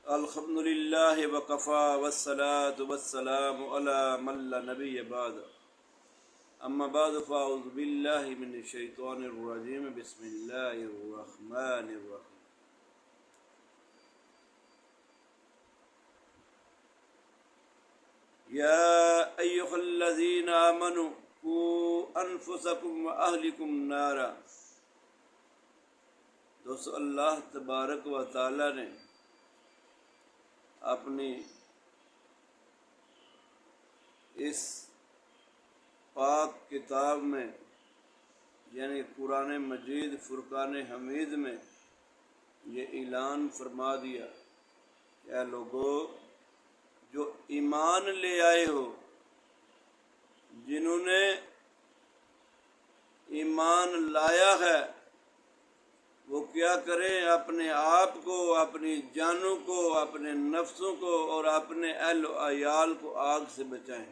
الحمد للہ وکفا والصلاة والسلام علی من لا نبی بعد اما بعد فاعوذ باللہ من الشیطان الرجیم بسم اللہ الرحمن الرحیم یا ایہا الذین آمنوا قوا انفسکم واہلکم نارا۔ دوستو، اللہ تبارک و تعالی نے اپنی اس پاک کتاب میں یعنی قرآن مجید فرقان حمید میں یہ اعلان فرما دیا کہ اے لوگو جو ایمان لے آئے ہو، جنہوں نے ایمان لایا ہے، وہ کیا کریں؟ اپنے آپ کو، اپنی جانوں کو، اپنے نفسوں کو اور اپنے اہل و عیال کو آگ سے بچائیں۔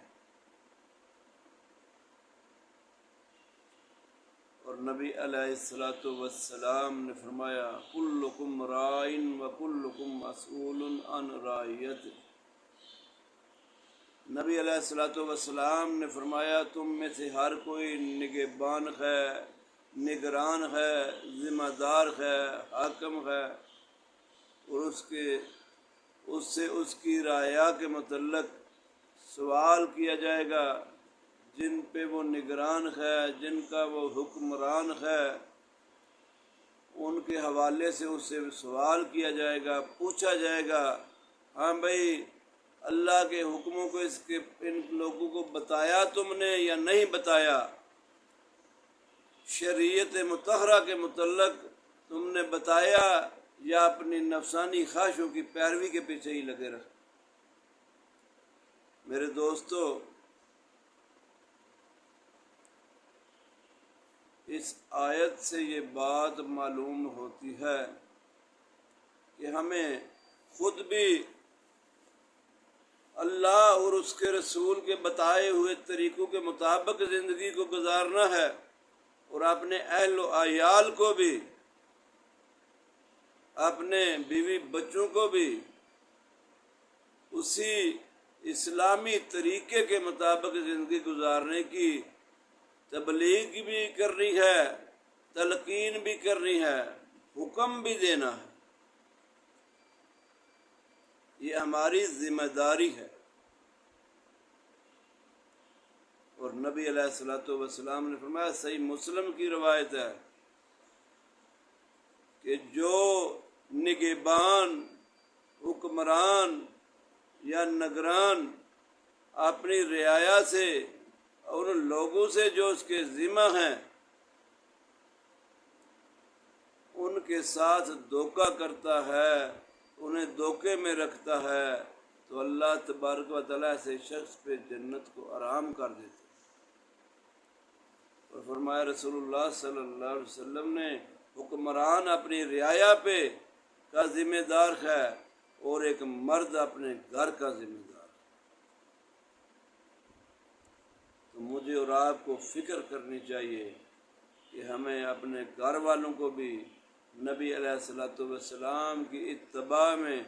اور نبی علیہ الصلوۃ والسلام نے فرمایا کلکم راع وکلکم مسئول عن رعیتہ۔ نبی علیہ الصلوۃ والسلام نے فرمایا تم میں سے ہر کوئی نگہبان ہے، نگران ہے، ذمہ دار ہے، حاکم ہے، اور اس سے اس کی رعایا کے متعلق سوال کیا جائے گا۔ جن پہ وہ نگران ہے، جن کا وہ حکمران ہے، ان کے حوالے سے اس سے سوال کیا جائے گا، پوچھا جائے گا، ہاں بھائی اللہ کے حکموں کو ان لوگوں کو بتایا تم نے یا نہیں بتایا؟ شریعت مطہرہ کے متعلق تم نے بتایا یا اپنی نفسانی خواہشوں کی پیروی کے پیچھے ہی لگے رہے؟ میرے دوستو، اس آیت سے یہ بات معلوم ہوتی ہے کہ ہمیں خود بھی اللہ اور اس کے رسول کے بتائے ہوئے طریقوں کے مطابق زندگی کو گزارنا ہے، اور اپنے اہل و عیال کو بھی، اپنے بیوی بچوں کو بھی اسی اسلامی طریقے کے مطابق زندگی گزارنے کی تبلیغ بھی کرنی ہے، تلقین بھی کرنی ہے، حکم بھی دینا ہے۔ یہ ہماری ذمہ داری ہے۔ اور نبی علیہ الصلوۃ والسلام نے فرمایا، صحیح مسلم کی روایت ہے کہ جو نگہبان، حکمران یا نگران اپنی رعایا سے اور ان لوگوں سے جو اس کے ذمہ ہیں ان کے ساتھ دھوکہ کرتا ہے، انہیں دھوکے میں رکھتا ہے، تو اللہ تبارک و تعالیٰ ایسے شخص پہ جنت کو حرام کر دیتا ہے۔ اور فرمایا رسول اللہ صلی اللہ علیہ وسلم نے، حکمران اپنی رعایا پہ کا ذمہ دار ہے اور ایک مرد اپنے گھر کا ذمہ دار ہے۔ تو مجھے اور آپ کو فکر کرنی چاہیے کہ ہمیں اپنے گھر والوں کو بھی نبی علیہ الصلوۃ والسلام کی اتباع میں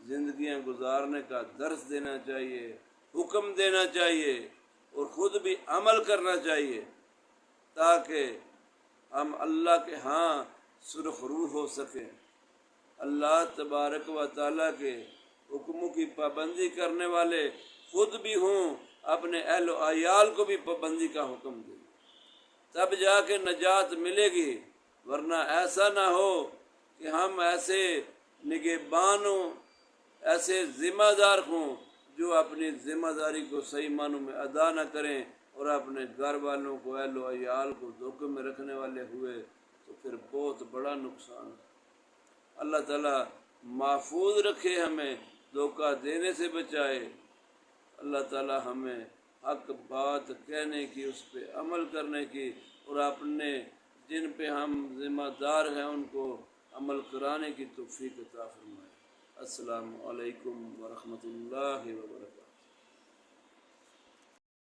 زندگیاں گزارنے کا درس دینا چاہیے، حکم دینا چاہیے، اور خود بھی عمل کرنا چاہیے، تاکہ ہم اللہ کے ہاں سرخ روح ہو سکیں، اللہ تبارک و تعالیٰ کے حکموں کی پابندی کرنے والے خود بھی ہوں، اپنے اہل و عیال کو بھی پابندی کا حکم دیں، تب جا کے نجات ملے گی۔ ورنہ ایسا نہ ہو کہ ہم ایسے نگہبان ہوں، ایسے ذمہ دار ہوں جو اپنی ذمہ داری کو صحیح معنوں میں ادا نہ کریں اور اپنے گھر والوں کو، اہل و عیال کو دھوکے میں رکھنے والے ہوئے، تو پھر بہت بڑا نقصان ہے۔ اللہ تعالیٰ محفوظ رکھے، ہمیں دھوکہ دینے سے بچائے۔ اللہ تعالیٰ ہمیں حق بات کہنے کی، اس پہ عمل کرنے کی، اور اپنے جن پہ ہم ذمہ دار ہیں ان کو عمل کرانے کی توفیق عطا فرمائے۔ السلام علیکم ورحمۃ اللہ وبرکاتہ۔